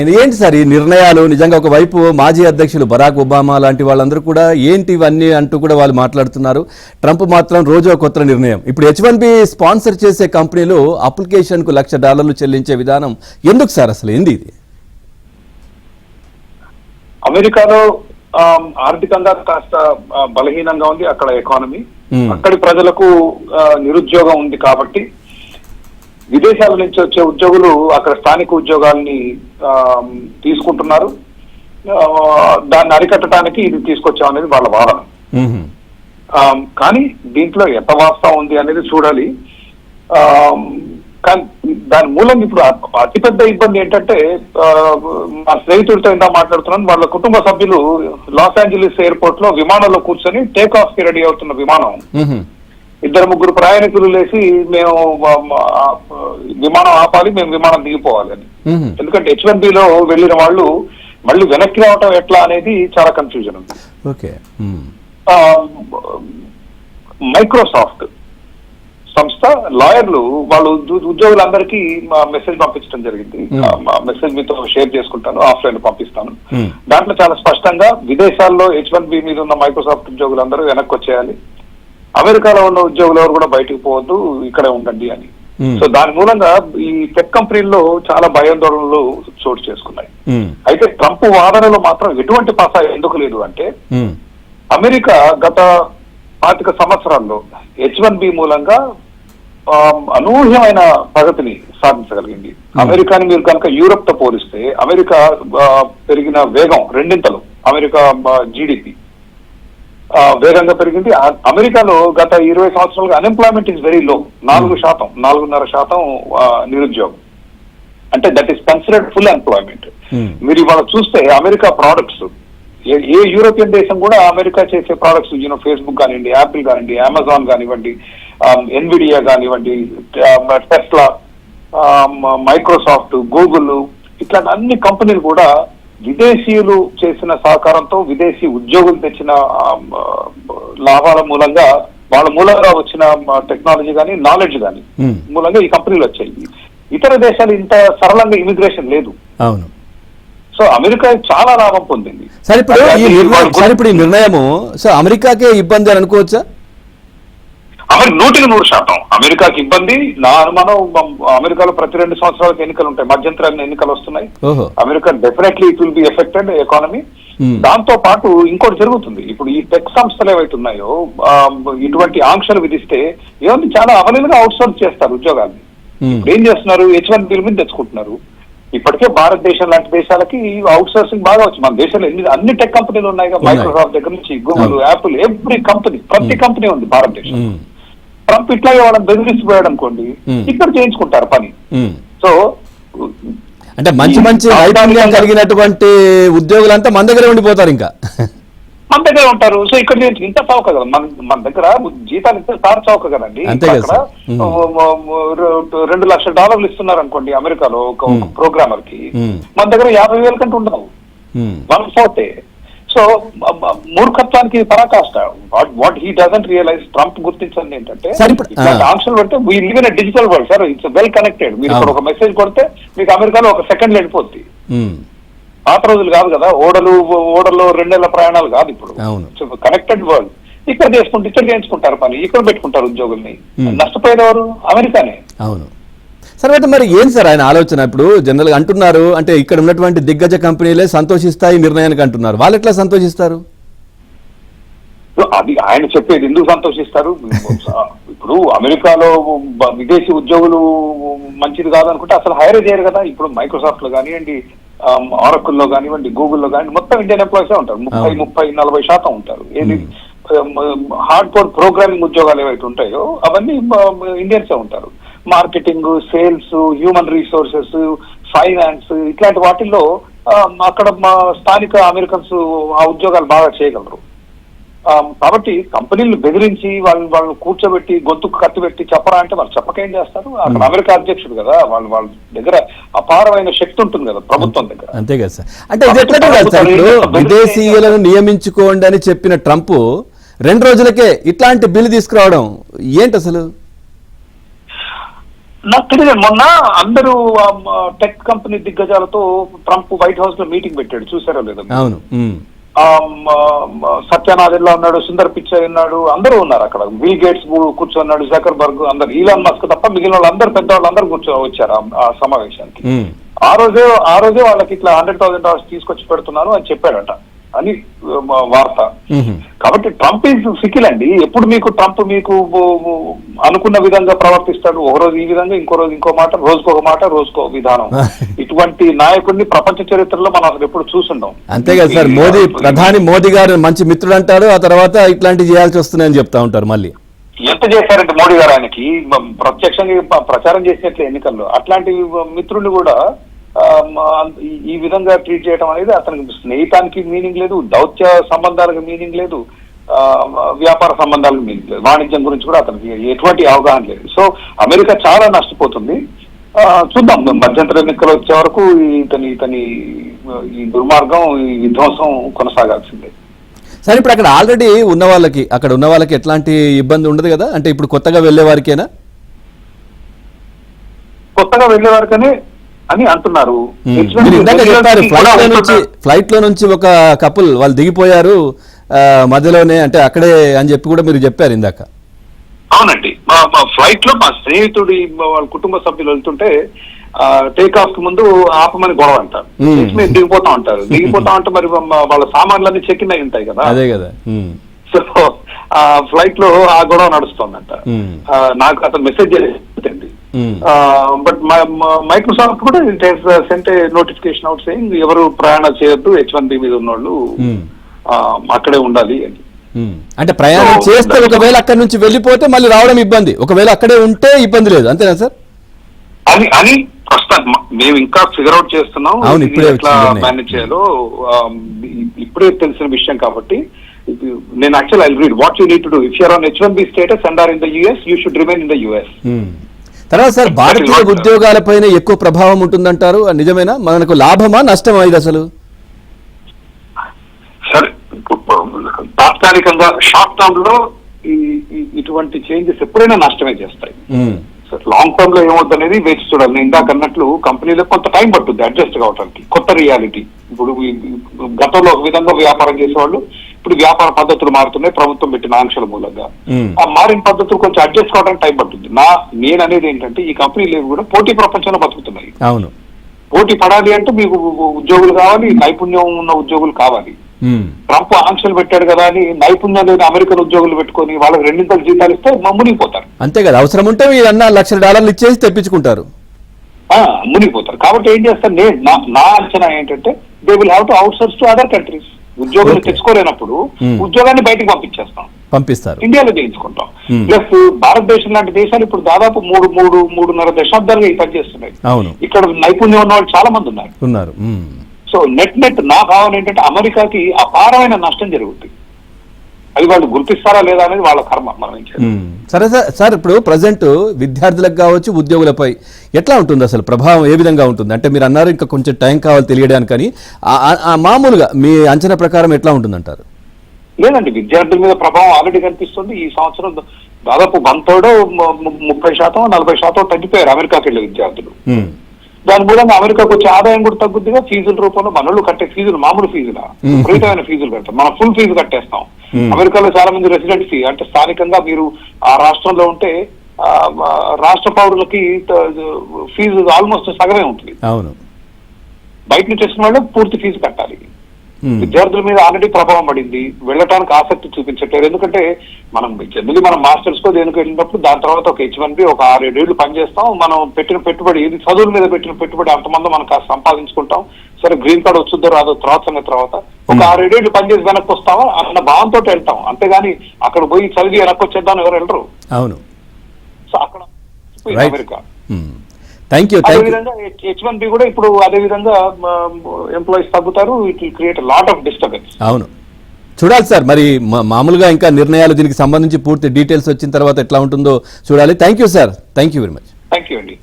ఏంటి సార్ ఈ నిర్ణయాలు? నిజంగా ఒకవైపు మాజీ అధ్యక్షులు బరాక్ ఒబామా లాంటి వాళ్ళందరూ కూడా ఏంటి ఇవన్నీ అంటూ కూడా వాళ్ళు మాట్లాడుతున్నారు. ట్రంప్ మాత్రం రోజు కొత్త నిర్ణయం. ఇప్పుడు H1B స్పాన్సర్ చేసే కంపెనీలు అప్లికేషన్కు $1,00,000 చెల్లించే విధానం ఎందుకు సార్? అసలు ఏంది ఇది? అమెరికాలో ఆర్థికంగా కాస్త బలహీనంగా ఉంది అక్కడ ఎకానమీ. అక్కడి ప్రజలకు నిరుద్యోగం ఉంది కాబట్టి విదేశాల నుంచి వచ్చే ఉద్యోగులు అక్కడ స్థానిక ఉద్యోగాల్ని తీసుకుంటున్నారు. దాన్ని అరికట్టడానికి ఇది తీసుకొచ్చామనేది వాళ్ళ వాదన. కానీ దీంట్లో ఎంత వాస్తవం ఉంది అనేది చూడాలి. కానీ దాని మూలం ఇప్పుడు అతిపెద్ద ఇబ్బంది ఏంటంటే, మా స్నేహితుడితో ఇంత మాట్లాడుతున్నాను, వాళ్ళ కుటుంబ సభ్యులు లాస్ ఏంజలీస్ ఎయిర్పోర్ట్ లో విమానంలో కూర్చొని టేక్ ఆఫ్ కి రెడీ అవుతున్న విమానం 2-3 ప్రయాణికులు లేసి మేము విమానం ఆపాలి, మేము విమానం దిగిపోవాలి అని. ఎందుకంటే H1B లో వెళ్ళిన వాళ్ళు మళ్ళీ వెనక్కి రావటం ఎట్లా అనేది చాలా కన్ఫ్యూజన్ ఉంది. మైక్రోసాఫ్ట్ సంస్థ లాయర్లు వాళ్ళు ఉద్యోగులందరికీ మెసేజ్ పంపించడం జరిగింది. మెసేజ్ మీతో షేర్ చేసుకుంటాను, ఆఫ్లైన్ పంపిస్తాను. దాంట్లో చాలా స్పష్టంగా విదేశాల్లో H1B మీద ఉన్న మైక్రోసాఫ్ట్ ఉద్యోగులందరూ వెనక్కి వచ్చేయాలి, అమెరికాలో ఉన్న ఉద్యోగులు ఎవరు కూడా బయటకు పోవద్దు, ఇక్కడే ఉండండి అని. సో దాని మూలంగా ఈ టెక్ కంపెనీల్లో చాలా భయాందోళనలు చోటు చేసుకున్నాయి. అయితే ట్రంప్ వాదనలో మాత్రం ఎటువంటి పాసా ఎందుకు లేదు అంటే, అమెరికా గత 25 సంవత్సరాల్లో H1B మూలంగా అనూహ్యమైన ప్రగతిని సాధించగలిగింది. అమెరికాని మీరు కనుక యూరప్ తో పోలిస్తే అమెరికా పెరిగిన వేగం 2 ఇంతలు. అమెరికా జీడిపి వేగంగా పెరిగింది. అమెరికాలో గత 20 సంవత్సరాలుగా అన్ఎంప్లాయ్మెంట్ ఇస్ వెరీ లో, 4.5% నిరుద్యోగం. అంటే that is considered full employment. మీరు ఇవాళ చూస్తే అమెరికా ప్రోడక్ట్స్, ఏ యూరోపియన్ దేశం కూడా అమెరికా చేసే ప్రోడక్ట్స్, ఫేస్బుక్ కానివ్వండి, యాపిల్ కానివ్వండి, అమెజాన్ కానివ్వండి, ఎన్విడియా కానివ్వండి, టెస్లా, మైక్రోసాఫ్ట్, గూగుల్, ఇట్లాంటి అన్ని కంపెనీలు కూడా విదేశీయులు చేసిన సహకారంతో, విదేశీ ఉద్యోగులు తెచ్చిన లాభాల మూలంగా, వాళ్ళ మూలంగా వచ్చిన టెక్నాలజీ కానీ నాలెడ్జ్ కానీ మూలంగా ఈ కంపెనీలు వచ్చాయి. ఇతర దేశాలు ఇంత సరళంగా ఇమిగ్రేషన్ లేదు. అవును. సో అమెరికా చాలా లాభం పొందింది. సరే, ఇప్పుడు ఈ నిర్ణయము అమెరికాకే ఇబ్బంది అని అనుకోవచ్చా? 100% అమెరికాకి ఇబ్బంది. నా అనుమానం, అమెరికాలో ప్రతి 2 సంవత్సరాలకు ఎన్నికలు ఉంటాయి, మధ్యంతర ఎన్నికలు వస్తున్నాయి. America definitely it will be affected economy. దాంతో పాటు ఇంకోటి జరుగుతుంది. ఇప్పుడు ఈ టెక్ సంస్థలు ఏవైతే ఉన్నాయో ఇటువంటి ఆంక్షలు విధిస్తే ఏమంటే చాలా అవలీలుగా అవుట్సోర్స్ చేస్తారు ఉద్యోగాన్ని. ఇప్పుడు ఏం చేస్తున్నారు, H1B మీద తెచ్చుకుంటున్నారు. ఇప్పటికే భారతదేశం లాంటి దేశాలకి అవుట్సోర్సింగ్ బాగా వచ్చింది. మన దేశంలో అన్ని టెక్ కంపెనీలు ఉన్నాయి. మైక్రోసాఫ్ట్ దగ్గర నుంచి గూగుల్, యాపిల్, ఎవ్రీ కంపెనీ, ప్రతి కంపెనీ ఉంది భారతదేశం. ట్రంప్ ఇట్లాగే వాళ్ళని బెదిరిసిపోయాడు అనుకోండి, ఇక్కడ చేయించుకుంటారు పని. సో అంటే మంచి నైపుణ్యం కలిగినటువంటి ఉద్యోగులంతా మన దగ్గర ఉండిపోతారు, ఇంకా మన దగ్గర ఉంటారు. సో ఇక్కడ ఇంత చౌక కదా, మన దగ్గర జీతాలు ఇస్తే సార్ చౌక కదండి. అక్కడ $2 లక్షలు ఇస్తున్నారు అనుకోండి అమెరికాలో ఒక ప్రోగ్రామర్ కి, మన దగ్గర 50,000 కంటే ఉండవు, 1/4. సో మూర్ఖత్వానికి పరాకాష్ట. What he doesn't realise, Trump గుర్తించింది ఏంటంటే, ఆంక్షలు పెడితే we live in digital world sir, it's well connected. మీరు ఇక్కడ ఒక మెసేజ్ కొడితే మీకు అమెరికాలో ఒక సెకండ్ వెళ్ళిపోద్ది. పాత రోజులు కాదు కదా, ఓడలో 2 నెలల ప్రయాణాలు కాదు ఇప్పుడు. Connected world. ఇక్కడ చేయించుకుంటారు పని, ఇక్కడ పెట్టుకుంటారు ఉద్యోగుల్ని. నష్టపోయేవారు అమెరికానే. అవును. సరే, అయితే మరి ఏం సార్ ఆయన ఆలోచన? ఇప్పుడు జనరల్ గా అంటున్నారు, అంటే ఇక్కడ ఉన్నటువంటి దిగ్గజ కంపెనీలే సంతోషిస్తాయి నిర్ణయానికి అంటున్నారు. వాళ్ళు ఎట్లా సంతోషిస్తారు? అది ఆయన చెప్పేది. ఎందుకు సంతోషిస్తారు? ఇప్పుడు అమెరికాలో విదేశీ ఉద్యోగులు మంచిది కాదనుకుంటే అసలు హైర్ చేయరు కదా. ఇప్పుడు మైక్రోసాఫ్ట్ లో కానివ్వండి, ఆరకుల్లో కానివ్వండి, గూగుల్లో కానివ్వండి, మొత్తం ఇండియన్ ఎంప్లాయీసే ఉంటారు. 30-40% ఉంటారు. ఏది హార్డ్ కోర్ ప్రోగ్రామింగ్ ఉద్యోగాలు ఏవైతే ఉంటాయో అవన్నీ ఇండియన్సే ఉంటారు. Marketing, sales, human resources, finance, ఇట్లాంటి వాటిల్లో అక్కడ స్థానిక అమెరికన్స్ ఆ ఉద్యోగాలు బాగా చేయగలరు. కాబట్టి కంపెనీలు బెదిరించి వాళ్ళు కూర్చోబెట్టి గొంతుకు కత్తి పెట్టి చెప్పరా అంటే వాళ్ళు చెప్పకేం చేస్తారు? అక్కడ అమెరికా అధ్యక్షుడు కదా, వాళ్ళ దగ్గర అపారమైన శక్తి ఉంటుంది కదా ప్రభుత్వం దగ్గర. అంతే కదా సార్. అంటే ఇది ఎట్లా విదేశీయులను నియమించుకోండి అని చెప్పిన ట్రంప్ 2 రోజులకే ఇట్లాంటి బిల్లు తీసుకురావడం ఏంటి అసలు? నాకు తెలియదు. మొన్న అందరూ టెక్ కంపెనీ దిగ్గజాలతో ట్రంప్ వైట్ హౌస్ లో మీటింగ్ పెట్టాడు, చూసారో లేదో? అవును. సత్యనాథెల్లా ఉన్నాడు, సుందర్ పిచాయ్ ఉన్నాడు, అందరూ ఉన్నారు అక్కడ. బిల్ గేట్స్ కూర్చోన్నాడు, జకర్బర్గ్, అందరు, ఈలాన్ మస్క్ తప్ప మిగిలిన వాళ్ళందరూ పెద్దవాళ్ళందరూ వచ్చారు ఆ సమావేశానికి. ఆ రోజే వాళ్ళకి ఇట్లా $100,000 తీసుకొచ్చి పెడుతున్నాను అని చెప్పాడట అని వార్త. కాబట్టి ట్రంప్ ఈజ్ ఫికిల్ అండి. ఎప్పుడు ట్రంప్ మీకు అనుకున్న విధంగా ప్రవర్తిస్తాడు. ఒక రోజు ఈ విధంగా, ఇంకో రోజు ఇంకో మాట, రోజుకొక మాట, రోజుకో విధానం. ఇటువంటి నాయకుడిని ప్రపంచ చరిత్రలో మనం అసలు ఎప్పుడు చూసుంటాం. అంతే కదా సార్, ప్రధాని మోదీ గారు మంచి మిత్రుడు అంటారు, ఆ తర్వాత ఇట్లాంటివి చేయాల్సి వస్తున్నాయని చెప్తా ఉంటారు. మళ్ళీ ఎంత చేశారంటే మోడీ గారు ఆయనకి ప్రత్యక్షంగా ప్రచారం చేసినట్లే ఎన్నికల్లో, అట్లాంటి మిత్రుడిని కూడా ఈ విధంగా ట్రీట్ చేయడం అనేది అతనికి స్నేహితానికి మీనింగ్ లేదు, దౌత్య సంబంధాలకు మీనింగ్ లేదు, వ్యాపార సంబంధాలకు మీనింగ్ లేదు, వాణిజ్యం గురించి కూడా అతనికి ఎటువంటి అవగాహన లేదు. సో అమెరికా చాలా నష్టపోతుంది. చూద్దాం, మధ్యంతర ఎన్నికలు వచ్చే వరకు ఇతని ఈ దుర్మార్గం, ఈ విధ్వంసం కొనసాగాల్సిందే. సరే, ఇప్పుడు అక్కడ ఉన్న వాళ్ళకి ఎట్లాంటి ఇబ్బంది ఉండదు కదా? అంటే ఇప్పుడు కొత్తగా వెళ్లే వారికేనా? కొత్తగా వెళ్లే వారికనే అని అంటున్నారు. ఫ్లైట్ లో నుంచి ఒక కపుల్ వాళ్ళు దిగిపోయారు మధ్యలోనే, అంటే అక్కడే అని చెప్పి కూడా మీరు చెప్పారు ఇందాక. అవునండి, ఫ్లైట్ లో మా స్నేహితుడి వాళ్ళ కుటుంబ సభ్యులు వెళ్తుంటే టేక్ ఆఫ్ కి ముందు ఆపమని గొడవ అంటారు, దిగిపోతా ఉంటారు. దిగిపోతా ఉంటే మరి వాళ్ళ సామాన్లన్నీ చెక్ ఇన్ అయి ఉంటాయి కదా. అదే కదా. సో ఆ ఫ్లైట్ లో ఆ గొడవ నడుస్తోందంట. నాకు అతను మెసేజ్ చేసింది. బట్ మైక్రోసాఫ్ట్ కూడా సెంట్ నోటిఫికేషన్ అవుట్ సేయింగ్ ఎవరు ప్రయాణం చేయొద్దు, H1B మీద ఉన్నోళ్ళు అక్కడే ఉండాలి అని. అంటే ప్రయాణం చేస్తే ఒకవేళ అక్కడి నుంచి వెళ్ళిపోతే మళ్ళీ రావడం ఇబ్బంది, ఒకవేళ అక్కడే ఉంటే ఇబ్బంది లేదు, అంతేనా సార్? అని ప్రస్తుతం మేము ఇంకా ఫిగర్ అవుట్ చేస్తున్నాం, ఎట్లా మేనేజ్ చేయాలో ఇప్పుడే తెలిసిన విషయం. కాబట్టి నేను actual I read what you need to do if you're on H1B status and are in the US, you should remain in the US. తర్వాత సార్, భారతీయ ఉద్యోగాలపైన ఎక్కువ ప్రభావం ఉంటుందంటారు, నిజమేనా? మనకు లాభమా నష్టమా ఇది అసలు? సరే, తాత్కాలికంగా షార్ట్ టర్మ్ లో ఇటువంటి చేంజెస్ ఎప్పుడైనా నష్టమే చేస్తాయి. లాంగ్ టర్మ్ లో ఏమవుతుంది అనేది వేచి చూడాలి. నేను ఇందాక అన్నట్లు కంపెనీలకు కొంత టైం పట్టుద్ది అడ్జస్ట్ కావడానికి, కొత్త రియాలిటీ. ఇప్పుడు గతంలో ఒక విధంగా వ్యాపారం చేసేవాళ్ళు, ఇప్పుడు వ్యాపార పద్ధతులు మారుతున్నాయి ప్రభుత్వం పెట్టిన ఆంక్షల మూలంగా. ఆ మారిన పద్ధతులు కొంచెం అడ్జస్ట్ కావడానికి టైం పడుతుంది. నేను అనేది ఏంటంటే, ఈ కంపెనీలు కూడా పోటీ ప్రపంచంలో బతుకుతున్నాయి. అవును, పోటీ పడాలి అంటే మీకు ఉద్యోగులు కావాలి, నైపుణ్యం ఉన్న ఉద్యోగులు కావాలి. ట్రంప్ ఆంక్షలు పెట్టాడు కదా అని నైపుణ్యం లేని అమెరికన్ ఉద్యోగులు పెట్టుకొని వాళ్ళకి 2 జీతాలు ఇస్తే మునిగిపోతారు. అంతే కదా, అవసరం ఉంటే వీళ్ళన్నా $1,00,000 ఇచ్చేసి తెప్పించుకుంటారు, మునిగిపోతారు. కాబట్టి ఏం చేస్తారు, నా అంచనా ఏంటంటే, they will have to out source to other countries. ఉద్యోగులు తెచ్చుకోలేనప్పుడు ఉద్యోగాన్ని బయటకు పంపిస్తారు, ఇండియాలో చేయించుకుంటాం. ప్లస్ భారతదేశం లాంటి దేశాలు ఇప్పుడు దాదాపు 3.5 దశాబ్దాలుగా ఈ పని చేస్తున్నాయి. ఇక్కడ నైపుణ్యం ఉన్న వాళ్ళు చాలా మంది ఉన్నారు. సో నెట్ నా భావన ఏంటంటే, అమెరికాకి అపారమైన నష్టం జరుగుతుంది. అది వాళ్ళు గుర్తిస్తారా లేదా అనేది వాళ్ళ కర్మ, మనం ఏం చేయాలి. సరే సార్, ఇప్పుడు ప్రజెంట్ విద్యార్థులకు కావచ్చు, ఉద్యోగులపై ఎట్లా ఉంటుంది అసలు ప్రభావం, ఏ విధంగా ఉంటుంది? అంటే మీరు అన్నారు ఇంకా కొంచెం టైం కావాలి తెలియడానికి, కానీ మామూలుగా మీ అంచనా ప్రకారం ఎట్లా ఉంటుందంటారు? లేదండి, విద్యార్థుల మీద ప్రభావం ఆల్రెడీ కనిపిస్తుంది. ఈ సంవత్సరం దాదాపు 30% 40% తగ్గిపోయారు అమెరికాకి వెళ్ళే విద్యార్థులు. దాని మూలంగా అమెరికాకు వచ్చే ఆదాయం కూడా తగ్గుద్దిగా. ఫీజుల రూపంలో మనోళ్ళు కట్టే ఫీజులు మామూలు ఫీజులా, విపరీతమైన ఫీజులు కడతాం. మనం ఫుల్ ఫీజు కట్టేస్తాం. అమెరికాలో చాలా మంది రెసిడెంట్ ఫీ, అంటే స్థానికంగా మీరు ఆ రాష్ట్రంలో ఉంటే రాష్ట్ర పౌరులకి ఫీజు ఆల్మోస్ట్ సగమే ఉంటుంది. అవును, బయట నుంచి వచ్చిన వాళ్ళు పూర్తి ఫీజు కట్టాలి. విద్యార్థుల మీద ఆల్రెడీ ప్రభావం పడింది, వెళ్ళటానికి ఆసక్తి చూపించట్లేదు. ఎందుకంటే మనం మాస్టర్స్ కో దేనికి వెళ్ళినప్పుడు దాని తర్వాత ఒక H1B ఒక 6-7 ఏళ్ళు పనిచేస్తాం. మనం పెట్టిన పెట్టుబడి, ఇది చదువుల మీద పెట్టిన పెట్టుబడి, అంతమంది మనం కాస్త సంపాదించుకుంటాం. సరే, గ్రీన్ కార్డ్ వచ్చుద్దో రాదో తర్వాత ఒక 6-7 ఏళ్ళు పనిచేసి వెనక్కి వస్తావా అన్న భావంతో వెళ్తాం. అంతేగాని అక్కడ పోయి చదివి వెనక్కి వచ్చేద్దాం ఎవరు వెళ్ళరు. అవును, సో అక్కడ అమెరికా. అదేవిధంగా H1B కూడా ఇప్పుడు అదే విధంగా ఎంప్లాయీస్ తగ్గుతారు. It will create lot of disturbance. అవును, చూడాలి సార్. మరి మామూలుగా ఇంకా నిర్ణయాలు దీనికి సంబంధించి పూర్తి డీటెయిల్స్ వచ్చిన తర్వాత ఎట్లా ఉంటుందో చూడాలి. Thank you sir, thank you very much. Thank you అండి.